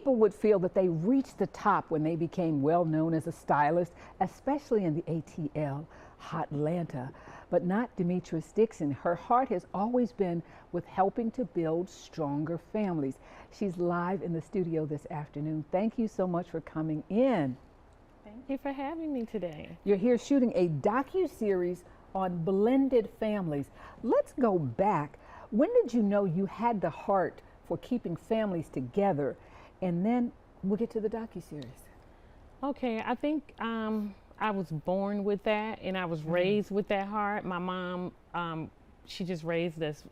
people would feel that they reached the top when they became well known as a stylist, especially in the ATL, Hotlanta. But not Demetrice Dixon. Her heart has always been with helping to build stronger families. She's live in the studio this afternoon. Thank you so much for coming in. Thank you for having me today. You're here shooting a docu-series on blended families. Let's go back. When did you know you had the heart for keeping families together? And then we'll get to the docu-series. Okay, I think I was born with that, and I was raised with that heart. My mom, she just raised us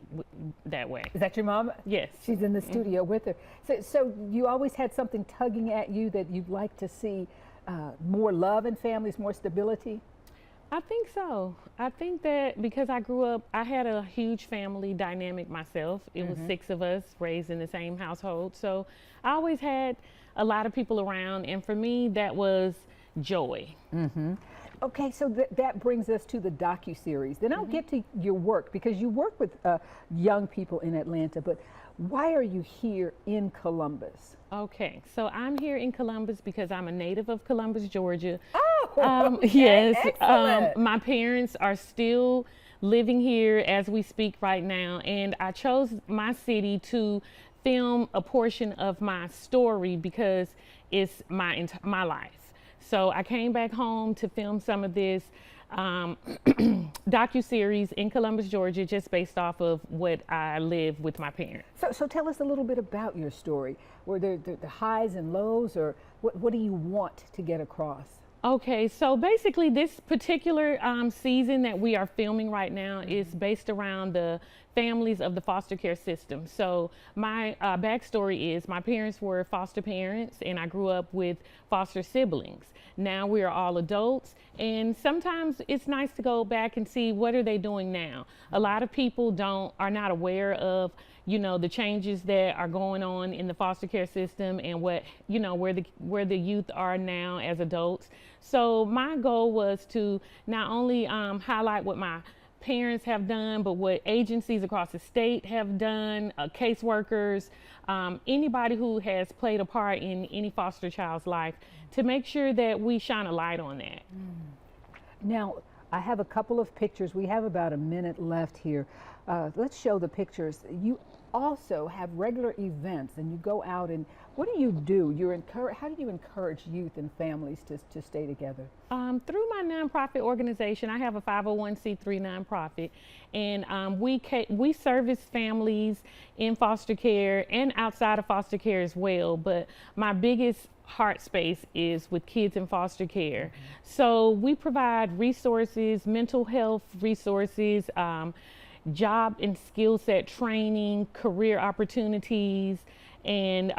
that way. Is that your mom? Yes. She's in the studio with her. So you always had something tugging at you that you'd like to see more love in families, more stability? I think so. I think that because I grew up, I had a huge family dynamic myself. It was 6 of us raised in the same household. So I always had a lot of people around, and for me, that was joy. Okay, so that brings us to the docu-series. Then I'll get to your work, because you work with young people in Atlanta, but why are you here in Columbus? Okay, so I'm here in Columbus because I'm a native of Columbus, Georgia. Oh, okay, yes. Excellent. My parents are still living here as we speak right now, and I chose my city to film a portion of my story because it's my life. So I came back home to film some of this docu-series in Columbus, Georgia, just based off of what I live with my parents. So tell us a little bit about your story. Were there the highs and lows, or what do you want to get across? Okay, so basically this particular season that we are filming right now is based around the families of the foster care system. So my backstory is my parents were foster parents, and I grew up with foster siblings. Now we are all adults, and sometimes it's nice to go back and see what are they doing now. A lot of people are not aware of, you know, the changes that are going on in the foster care system and what, you know, where the youth are now as adults. So my goal was to not only highlight what my parents have done, but what agencies across the state have done, caseworkers, anybody who has played a part in any foster child's life, to make sure that we shine a light on that. Now, I have a couple of pictures. We have about a minute left here. Let's show the pictures. You also have regular events, and you go out, and what do you do? How do you encourage youth and families to stay together? Through my nonprofit organization, I have a 501c3 nonprofit, and we service families in foster care and outside of foster care as well. But my biggest heart space is with kids in foster care. So we provide resources, mental health resources, job and skill set training, career opportunities, and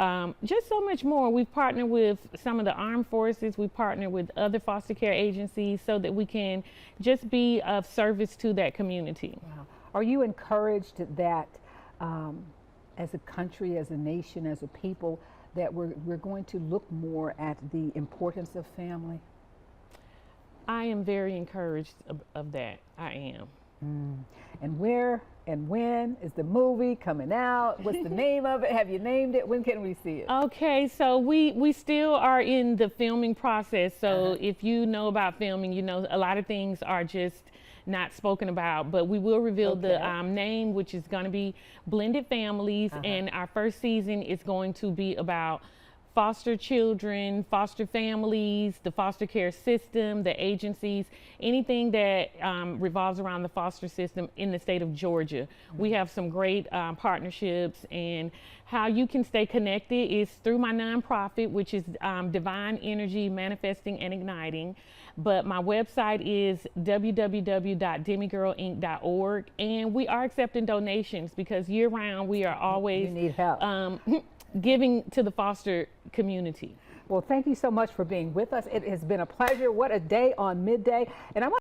just so much more. We've partnered with some of the armed forces. We've partnered with other foster care agencies so that we can just be of service to that community. Wow. Are you encouraged that as a country, as a nation, as a people, that we're going to look more at the importance of family? I am very encouraged of that. I am. And where and when is the movie coming out? What's the name of it? Have you named it? When can we see it? Okay, so we still are in the filming process. So if you know about filming, you know a lot of things are just not spoken about, but we will reveal the name, which is going to be Blended Families, and our first season is going to be about foster children, foster families, the foster care system, the agencies, anything that revolves around the foster system in the state of Georgia. We have some great partnerships, and how you can stay connected is through my nonprofit, which is Divine Energy Manifesting and Igniting. But my website is www.demigirlinc.org, and we are accepting donations because year round we are always you need help. Giving to the foster community. Well, thank you so much for being with us. It has been a pleasure. What a day on Midday. And I want